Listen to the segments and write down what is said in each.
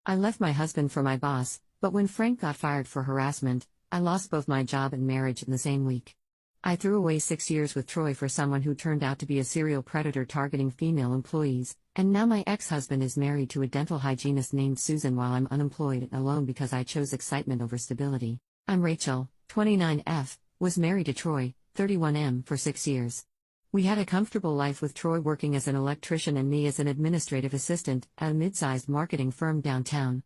I left my husband for my boss, but when Frank got fired for harassment, I lost both my job and marriage in the same week. I threw away 6 years with Troy for someone who turned out to be a serial predator targeting female employees, and now my ex-husband is married to a dental hygienist named Susan while I'm unemployed and alone because I chose excitement over stability. I'm Rachel, 29F, was married to Troy, 31M, for 6 years. We had a comfortable life with Troy working as an electrician and me as an administrative assistant at a mid-sized marketing firm downtown.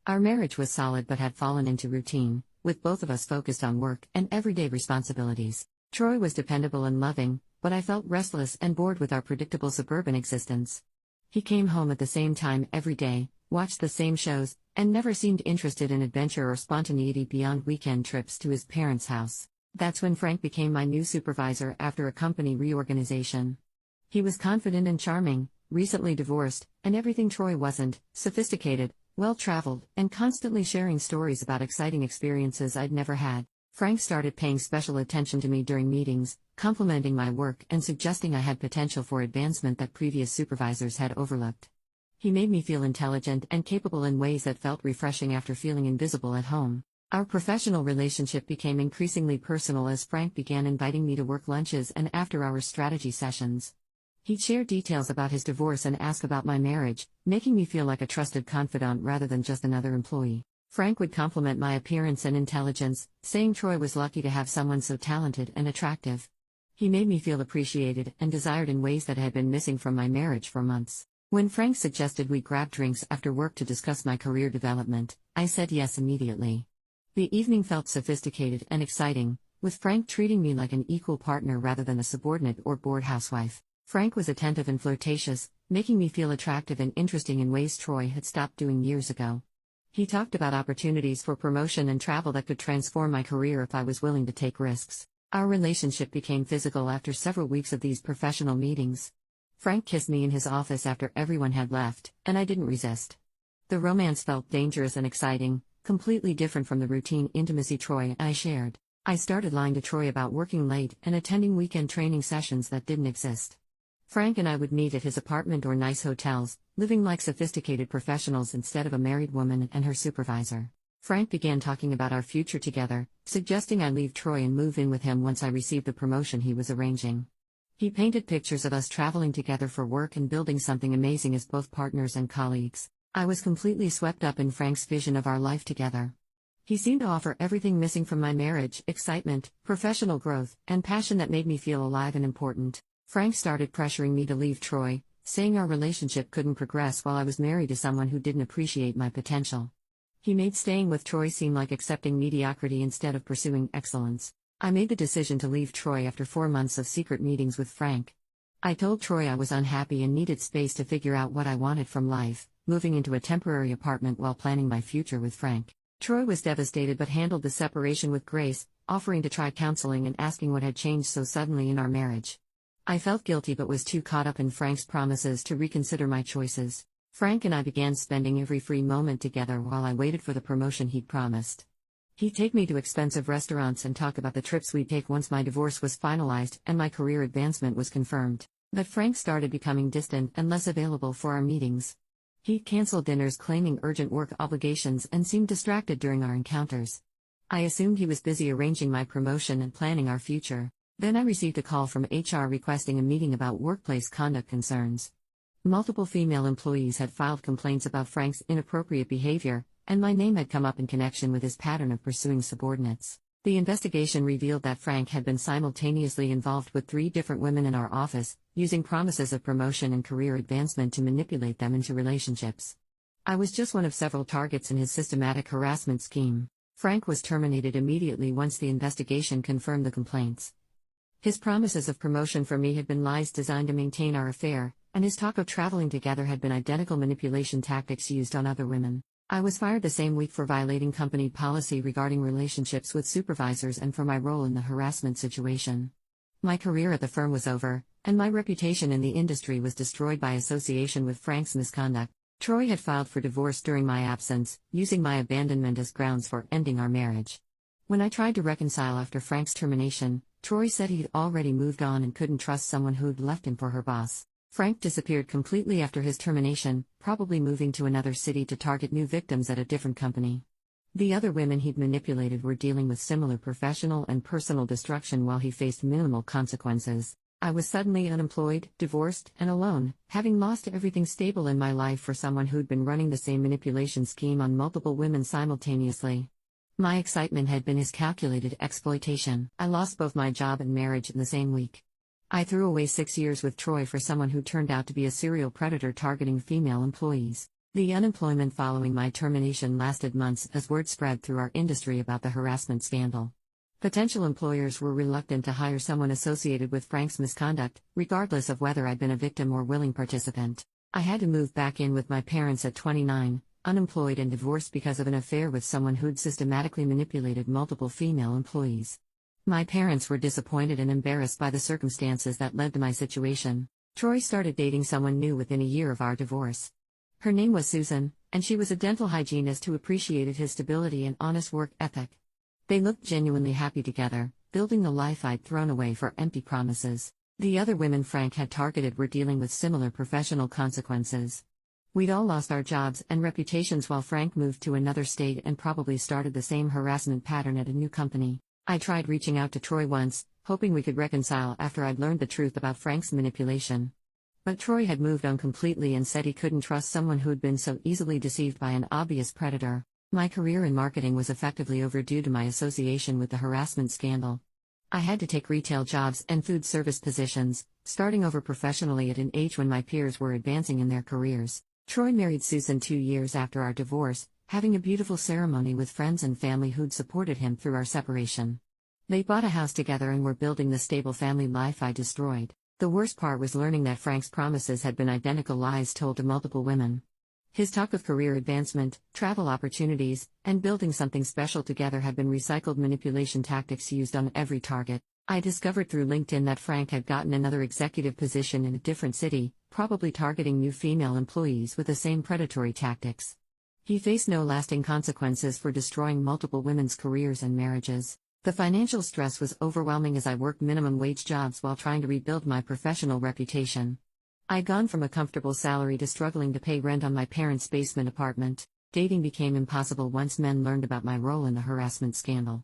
Our marriage was solid but had fallen into routine, with both of us focused on work and everyday responsibilities. Troy was dependable and loving, but I felt restless and bored with our predictable suburban existence. He came home at the same time every day, watched the same shows, and never seemed interested in adventure or spontaneity beyond weekend trips to his parents' house. That's when Frank became my new supervisor after a company reorganization. He was confident and charming, recently divorced, and everything Troy wasn't: sophisticated, well-traveled, and constantly sharing stories about exciting experiences I'd never had. Frank started paying special attention to me during meetings, complimenting my work and suggesting I had potential for advancement that previous supervisors had overlooked. He made me feel intelligent and capable in ways that felt refreshing after feeling invisible at home. Our professional relationship became increasingly personal as Frank began inviting me to work lunches and after-hours strategy sessions. He'd share details about his divorce and ask about my marriage, making me feel like a trusted confidant rather than just another employee. Frank would compliment my appearance and intelligence, saying Troy was lucky to have someone so talented and attractive. He made me feel appreciated and desired in ways that had been missing from my marriage for months. When Frank suggested we grab drinks after work to discuss my career development, I said yes immediately. The evening felt sophisticated and exciting, with Frank treating me like an equal partner rather than a subordinate or bored housewife. Frank was attentive and flirtatious, making me feel attractive and interesting in ways Troy had stopped doing years ago. He talked about opportunities for promotion and travel that could transform my career if I was willing to take risks. Our relationship became physical after several weeks of these professional meetings. Frank kissed me in his office after everyone had left, and I didn't resist. The romance felt dangerous and exciting, completely different from the routine intimacy Troy and I shared. I started lying to Troy about working late and attending weekend training sessions that didn't exist. Frank and I would meet at his apartment or nice hotels, living like sophisticated professionals instead of a married woman and her supervisor. Frank began talking about our future together, suggesting I leave Troy and move in with him once I received the promotion he was arranging. He painted pictures of us traveling together for work and building something amazing as both partners and colleagues. I was completely swept up in Frank's vision of our life together. He seemed to offer everything missing from my marriage: excitement, professional growth, and passion that made me feel alive and important. Frank started pressuring me to leave Troy, saying our relationship couldn't progress while I was married to someone who didn't appreciate my potential. He made staying with Troy seem like accepting mediocrity instead of pursuing excellence. I made the decision to leave Troy after 4 months of secret meetings with Frank. I told Troy I was unhappy and needed space to figure out what I wanted from life, moving into a temporary apartment while planning my future with Frank. Troy was devastated but handled the separation with grace, offering to try counseling and asking what had changed so suddenly in our marriage. I felt guilty but was too caught up in Frank's promises to reconsider my choices. Frank and I began spending every free moment together while I waited for the promotion he'd promised. He'd take me to expensive restaurants and talk about the trips we'd take once my divorce was finalized and my career advancement was confirmed. But Frank started becoming distant and less available for our meetings. He'd cancel dinners claiming urgent work obligations and seemed distracted during our encounters. I assumed he was busy arranging my promotion and planning our future. Then I received a call from HR requesting a meeting about workplace conduct concerns. Multiple female employees had filed complaints about Frank's inappropriate behavior, and my name had come up in connection with his pattern of pursuing subordinates. The investigation revealed that Frank had been simultaneously involved with 3 different women in our office, using promises of promotion and career advancement to manipulate them into relationships. I was just one of several targets in his systematic harassment scheme. Frank was terminated immediately once the investigation confirmed the complaints. His promises of promotion for me had been lies designed to maintain our affair, and his talk of traveling together had been identical manipulation tactics used on other women. I was fired the same week for violating company policy regarding relationships with supervisors and for my role in the harassment situation. My career at the firm was over, and my reputation in the industry was destroyed by association with Frank's misconduct. Troy had filed for divorce during my absence, using my abandonment as grounds for ending our marriage. When I tried to reconcile after Frank's termination, Troy said he'd already moved on and couldn't trust someone who'd left him for her boss. Frank disappeared completely after his termination, probably moving to another city to target new victims at a different company. The other women he'd manipulated were dealing with similar professional and personal destruction while he faced minimal consequences. I was suddenly unemployed, divorced, and alone, having lost everything stable in my life for someone who'd been running the same manipulation scheme on multiple women simultaneously. My excitement had been his calculated exploitation. I lost both my job and marriage in the same week. I threw away 6 years with Troy for someone who turned out to be a serial predator targeting female employees. The unemployment following my termination lasted months as word spread through our industry about the harassment scandal. Potential employers were reluctant to hire someone associated with Frank's misconduct, regardless of whether I'd been a victim or willing participant. I had to move back in with my parents at 29, unemployed and divorced because of an affair with someone who'd systematically manipulated multiple female employees. My parents were disappointed and embarrassed by the circumstances that led to my situation. Troy started dating someone new within a year of our divorce. Her name was Susan, and she was a dental hygienist who appreciated his stability and honest work ethic. They looked genuinely happy together, building the life I'd thrown away for empty promises. The other women Frank had targeted were dealing with similar professional consequences. We'd all lost our jobs and reputations while Frank moved to another state and probably started the same harassment pattern at a new company. I tried reaching out to Troy once, hoping we could reconcile after I'd learned the truth about Frank's manipulation. But Troy had moved on completely and said he couldn't trust someone who'd been so easily deceived by an obvious predator. My career in marketing was effectively over due to my association with the harassment scandal. I had to take retail jobs and food service positions, starting over professionally at an age when my peers were advancing in their careers. Troy married Susan 2 years after our divorce, having a beautiful ceremony with friends and family who'd supported him through our separation. They bought a house together and were building the stable family life I destroyed. The worst part was learning that Frank's promises had been identical lies told to multiple women. His talk of career advancement, travel opportunities, and building something special together had been recycled manipulation tactics used on every target. I discovered through LinkedIn that Frank had gotten another executive position in a different city, probably targeting new female employees with the same predatory tactics. He faced no lasting consequences for destroying multiple women's careers and marriages. The financial stress was overwhelming as I worked minimum wage jobs while trying to rebuild my professional reputation. I'd gone from a comfortable salary to struggling to pay rent on my parents' basement apartment. Dating became impossible once men learned about my role in the harassment scandal.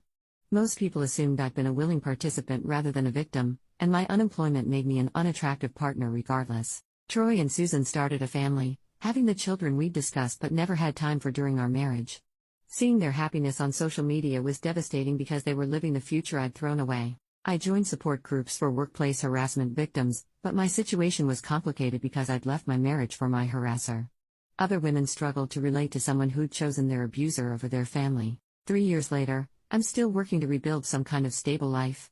Most people assumed I'd been a willing participant rather than a victim, and my unemployment made me an unattractive partner regardless. Troy and Susan started a family, having the children we'd discussed but never had time for during our marriage. Seeing their happiness on social media was devastating because they were living the future I'd thrown away. I joined support groups for workplace harassment victims, but my situation was complicated because I'd left my marriage for my harasser. Other women struggled to relate to someone who'd chosen their abuser over their family. 3 years later, I'm still working to rebuild some kind of stable life.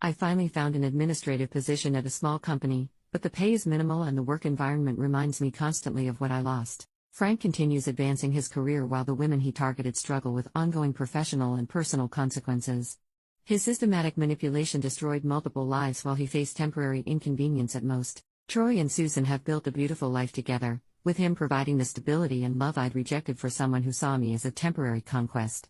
I finally found an administrative position at a small company, but the pay is minimal and the work environment reminds me constantly of what I lost. Frank continues advancing his career while the women he targeted struggle with ongoing professional and personal consequences. His systematic manipulation destroyed multiple lives while he faced temporary inconvenience at most. Troy and Susan have built a beautiful life together, with him providing the stability and love I'd rejected for someone who saw me as a temporary conquest.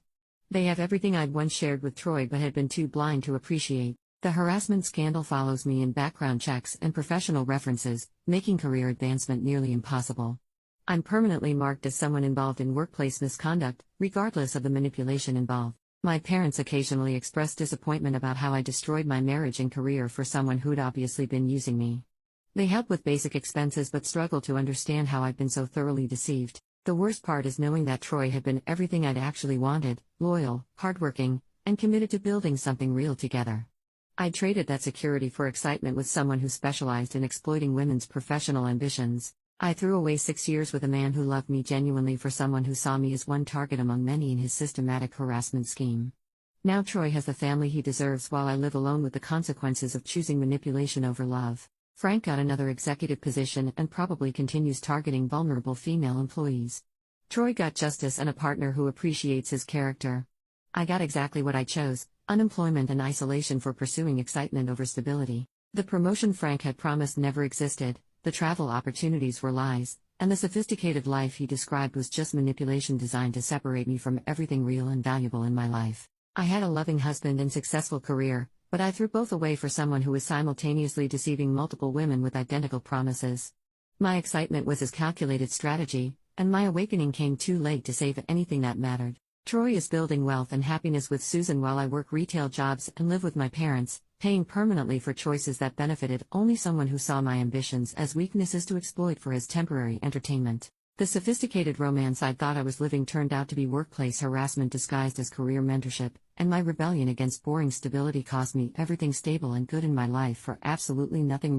They have everything I'd once shared with Troy but had been too blind to appreciate. The harassment scandal follows me in background checks and professional references, making career advancement nearly impossible. I'm permanently marked as someone involved in workplace misconduct, regardless of the manipulation involved. My parents occasionally express disappointment about how I destroyed my marriage and career for someone who'd obviously been using me. They help with basic expenses but struggle to understand how I've been so thoroughly deceived. The worst part is knowing that Troy had been everything I'd actually wanted: loyal, hardworking, and committed to building something real together. I traded that security for excitement with someone who specialized in exploiting women's professional ambitions. I threw away 6 years with a man who loved me genuinely for someone who saw me as one target among many in his systematic harassment scheme. Now Troy has the family he deserves while I live alone with the consequences of choosing manipulation over love. Frank got another executive position and probably continues targeting vulnerable female employees. Troy got justice and a partner who appreciates his character. I got exactly what I chose: unemployment and isolation for pursuing excitement over stability. The promotion Frank had promised never existed. The travel opportunities were lies, and the sophisticated life he described was just manipulation designed to separate me from everything real and valuable in my life. I had a loving husband and successful career, But I threw both away for someone who was simultaneously deceiving multiple women with identical promises. My excitement was his calculated strategy, and my awakening came too late to save anything that mattered. Troy is building wealth and happiness with Susan while I work retail jobs and live with my parents, paying permanently for choices that benefited only someone who saw my ambitions as weaknesses to exploit for his temporary entertainment. The sophisticated romance I thought I was living turned out to be workplace harassment disguised as career mentorship, and my rebellion against boring stability cost me everything stable and good in my life for absolutely nothing.